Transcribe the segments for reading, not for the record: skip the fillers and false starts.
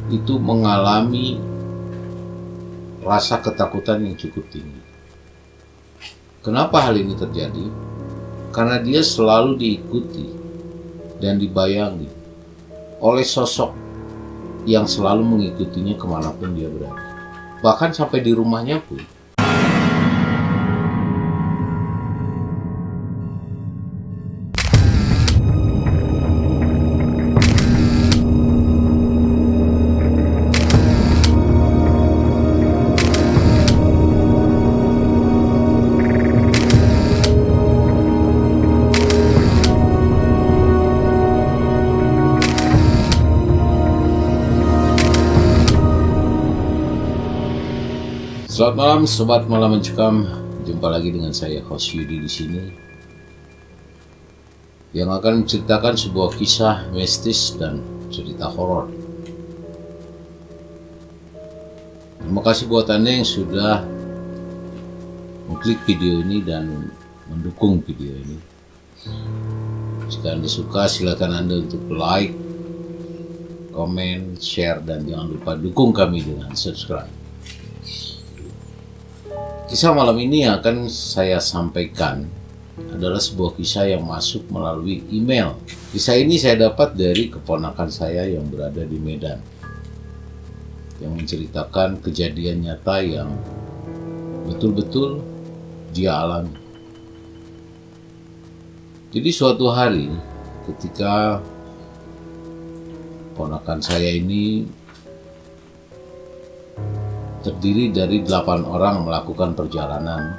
itu mengalami rasa ketakutan yang cukup tinggi. Kenapa hal ini terjadi? Karena dia selalu diikuti dan dibayangi oleh sosok yang selalu mengikutinya kemanapun dia berada. Bahkan sampai di rumahnya pun. Selamat malam, sobat malam mencekam. Jumpa lagi dengan saya, host Yudi di sini, yang akan menceritakan sebuah kisah mistis dan cerita horor. Terima kasih buat Anda yang sudah mengklik video ini dan mendukung video ini. Jika Anda suka, silakan Anda untuk like, komen, share, dan jangan lupa dukung kami dengan subscribe. Kisah malam ini yang akan saya sampaikan adalah sebuah kisah yang masuk melalui email. Kisah ini saya dapat dari keponakan saya yang berada di Medan, yang menceritakan kejadian nyata yang betul-betul dia alami. Jadi suatu hari ketika keponakan saya ini terdiri dari 8 orang melakukan perjalanan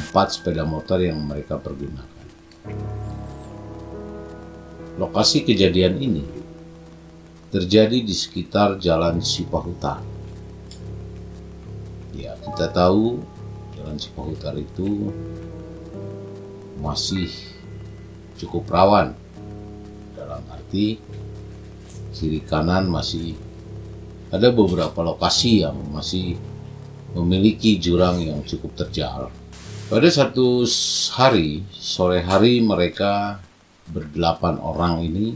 4 sepeda motor yang mereka pergunakan. Lokasi kejadian ini terjadi di sekitar Jalan Cipahutar. Ya, kita tahu Jalan Cipahutar itu masih cukup rawan, dalam arti kiri kanan masih ada beberapa lokasi yang masih memiliki jurang yang cukup terjal. Pada satu hari, sore hari, mereka ber-8 orang ini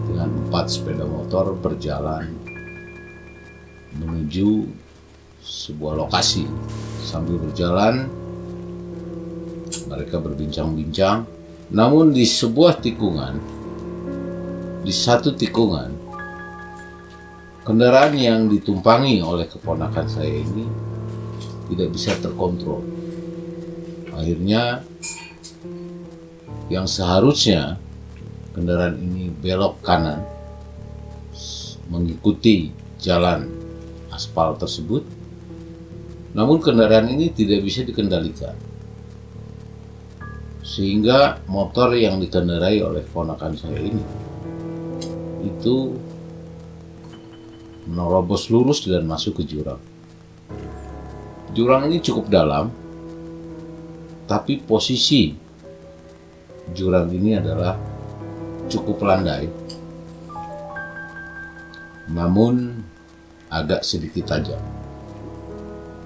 dengan 4 sepeda motor berjalan menuju sebuah lokasi. Sambil berjalan, mereka berbincang-bincang. Namun di sebuah tikungan, di satu tikungan, kendaraan yang ditumpangi oleh keponakan saya ini tidak bisa terkontrol. Akhirnya yang seharusnya kendaraan ini belok kanan mengikuti jalan aspal tersebut, namun kendaraan ini tidak bisa dikendalikan. Sehingga motor yang dikendarai oleh keponakan saya ini itu menerobos lurus dan masuk ke jurang. Jurang ini cukup dalam, tapi posisi jurang ini adalah cukup landai, namun agak sedikit tajam.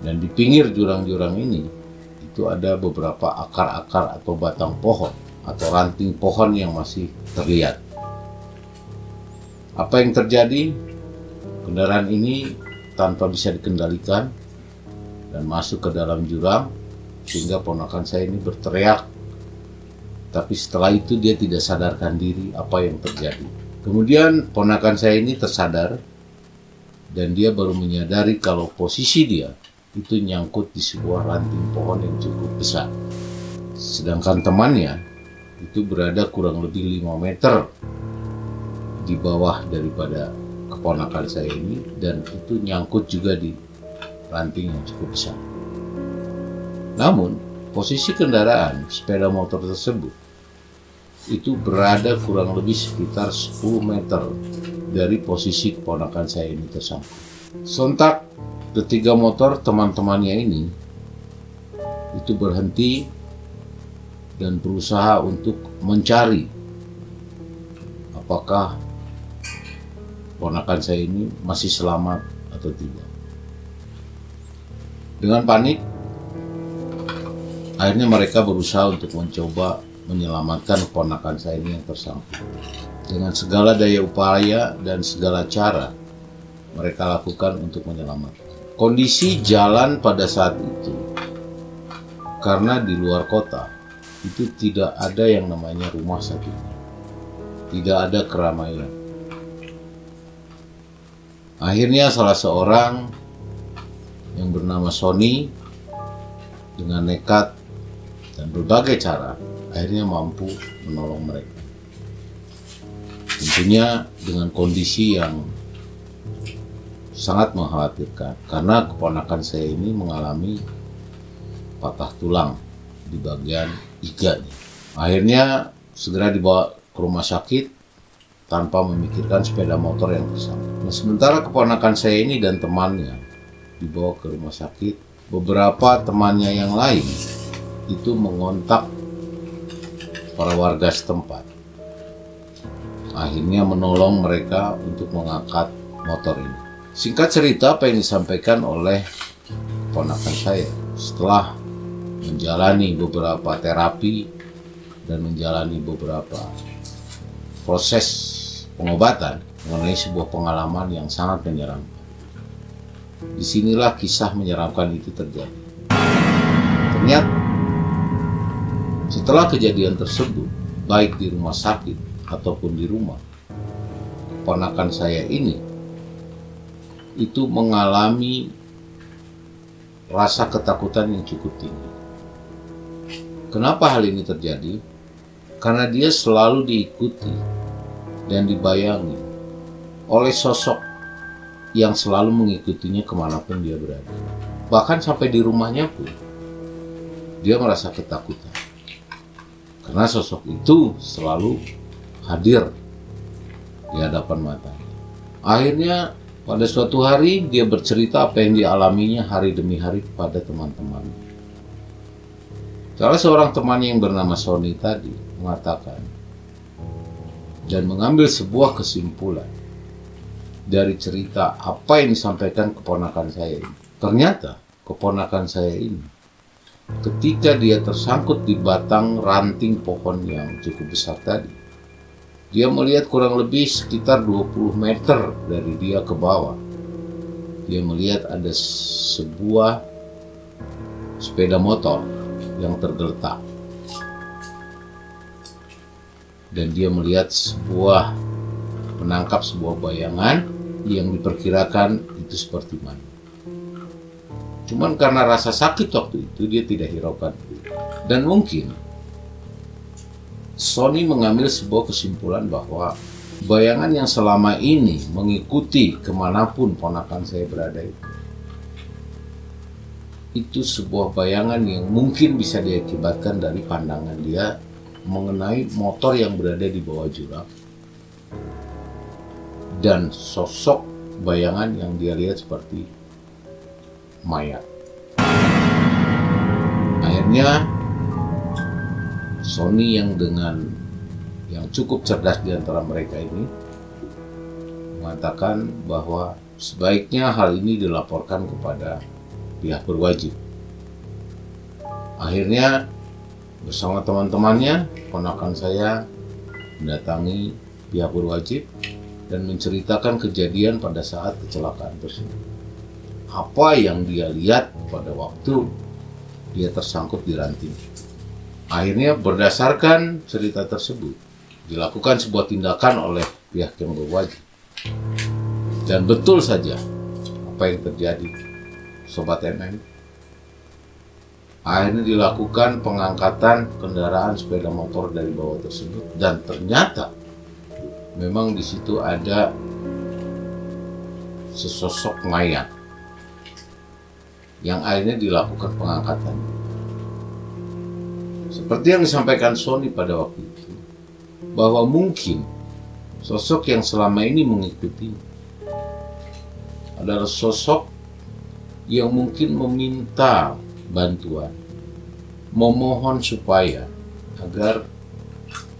Dan di pinggir jurang-jurang ini itu ada beberapa akar-akar atau batang pohon atau ranting pohon yang masih terlihat. Apa yang terjadi? Kendaraan ini tanpa bisa dikendalikan dan masuk ke dalam jurang, sehingga ponakan saya ini berteriak. Tapi setelah itu dia tidak sadarkan diri apa yang terjadi. Kemudian ponakan saya ini tersadar dan dia baru menyadari kalau posisi dia itu nyangkut di sebuah ranting pohon yang cukup besar. Sedangkan temannya itu berada kurang lebih 5 meter di bawah daripada keponakan saya ini, dan itu nyangkut juga di ranting yang cukup besar. Namun posisi kendaraan sepeda motor tersebut itu berada kurang lebih sekitar 10 meter dari posisi keponakan saya ini tersangkut. Sontak ketiga motor teman-temannya ini itu berhenti dan berusaha untuk mencari apakah ponakan saya ini masih selamat atau tidak. Dengan panik, akhirnya mereka berusaha untuk mencoba menyelamatkan ponakan saya ini yang tersangkut. Dengan segala daya upaya dan segala cara, mereka lakukan untuk menyelamatkan. Kondisi jalan pada saat itu, karena di luar kota, itu tidak ada yang namanya rumah sakit. Tidak ada keramaian. Akhirnya salah seorang yang bernama Sony dengan nekat dan berbagai cara akhirnya mampu menolong mereka. Tentunya dengan kondisi yang sangat mengkhawatirkan karena keponakan saya ini mengalami patah tulang di bagian iganya. Akhirnya segera dibawa ke rumah sakit tanpa memikirkan sepeda motor yang tersangkut. Nah, sementara keponakan saya ini dan temannya dibawa ke rumah sakit, beberapa temannya yang lain itu mengontak para warga setempat. Akhirnya menolong mereka untuk mengangkat motor ini. Singkat cerita, apa yang disampaikan oleh keponakan saya setelah menjalani beberapa terapi dan menjalani beberapa proses pengobatan mengenai sebuah pengalaman yang sangat menyeramkan. Disinilah kisah menyeramkan itu terjadi. Ternyata setelah kejadian tersebut, baik di rumah sakit ataupun di rumah, keponakan saya ini itu mengalami rasa ketakutan yang cukup tinggi. Kenapa hal ini terjadi? Karena dia selalu diikuti dan dibayangi oleh sosok yang selalu mengikutinya kemanapun dia berada. Bahkan sampai di rumahnya pun dia merasa ketakutan karena sosok itu selalu hadir di hadapan matanya. Akhirnya pada suatu hari dia bercerita apa yang dialaminya hari demi hari kepada teman-temannya. Salah seorang temannya yang bernama Sony tadi mengatakan dan mengambil sebuah kesimpulan dari cerita apa yang disampaikan keponakan saya ini. Ternyata keponakan saya ini ketika dia tersangkut di batang ranting pohon yang cukup besar tadi, dia melihat kurang lebih sekitar 20 meter dari dia ke bawah. Dia melihat ada sebuah sepeda motor yang tergeletak. Dan dia melihat menangkap sebuah bayangan yang diperkirakan itu seperti mana. Cuman karena rasa sakit waktu itu dia tidak hiraukan. Dan mungkin Sony mengambil sebuah kesimpulan bahwa bayangan yang selama ini mengikuti kemanapun ponakan saya berada itu sebuah bayangan yang mungkin bisa diakibatkan dari pandangan dia mengenai motor yang berada di bawah jurang dan sosok bayangan yang dia lihat seperti mayat. Akhirnya Sony yang cukup cerdas di antara mereka ini mengatakan bahwa sebaiknya hal ini dilaporkan kepada pihak berwajib. Akhirnya bersama teman-temannya, ponakan saya mendatangi pihak berwajib dan menceritakan kejadian pada saat kecelakaan tersebut. Apa yang dia lihat pada waktu dia tersangkut di ranting. Akhirnya berdasarkan cerita tersebut, dilakukan sebuah tindakan oleh pihak yang berwajib. Dan betul saja apa yang terjadi, Sobat MM. Akhirnya dilakukan pengangkatan kendaraan sepeda motor dari bawah tersebut dan ternyata memang di situ ada sesosok mayat yang akhirnya dilakukan pengangkatan. Seperti yang disampaikan Sony pada waktu itu, bahwa mungkin sosok yang selama ini mengikuti adalah sosok yang mungkin meminta bantuan, memohon supaya agar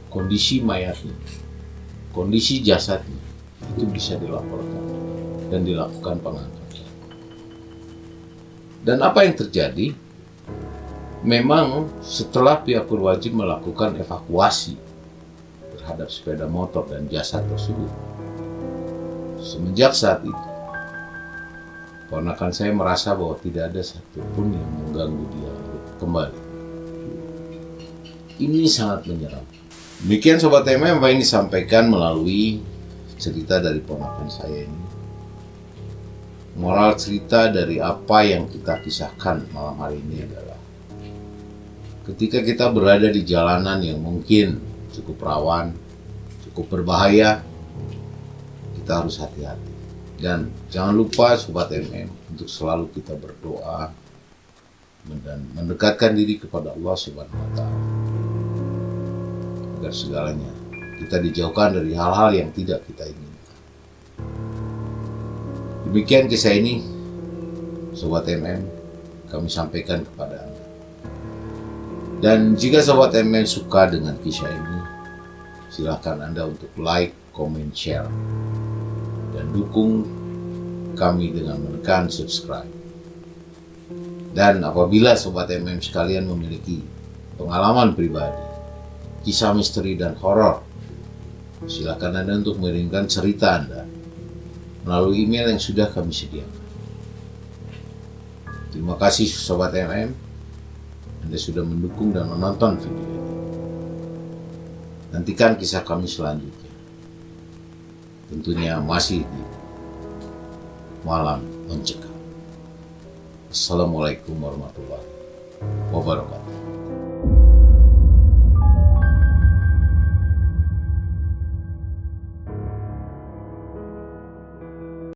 kondisi mayatnya, kondisi jasadnya itu bisa dilaporkan dan dilakukan pengangkatan. Dan apa yang terjadi? Memang setelah pihak berwajib melakukan evakuasi terhadap sepeda motor dan jasad tersebut, semenjak saat itu Ponakan saya merasa bahwa tidak ada satupun yang mengganggu dia kembali. Ini sangat menyeramkan. Demikian Sobat MM apa yang disampaikan melalui cerita dari ponakan saya ini. Moral cerita dari apa yang kita kisahkan malam hari ini adalah ketika kita berada di jalanan yang mungkin cukup rawan, cukup berbahaya, kita harus hati-hati. Dan jangan lupa Sobat MM untuk selalu kita berdoa dan mendekatkan diri kepada Allah Subhanahu wa Ta'ala agar segalanya kita dijauhkan dari hal-hal yang tidak kita inginkan. Demikian kisah ini Sobat MM kami sampaikan kepada Anda. Dan jika Sobat MM suka dengan kisah ini, silakan Anda untuk like, comment, share, dan dukung kami dengan menekan subscribe. Dan apabila Sobat MM sekalian memiliki pengalaman pribadi, kisah misteri dan horor, silakan Anda untuk mengirimkan cerita Anda melalui email yang sudah kami sediakan. Terima kasih Sobat MM, Anda sudah mendukung dan menonton video ini. Nantikan kisah kami selanjutnya. Tentunya masih di Malam Mencekam. Assalamualaikum warahmatullahi wabarakatuh.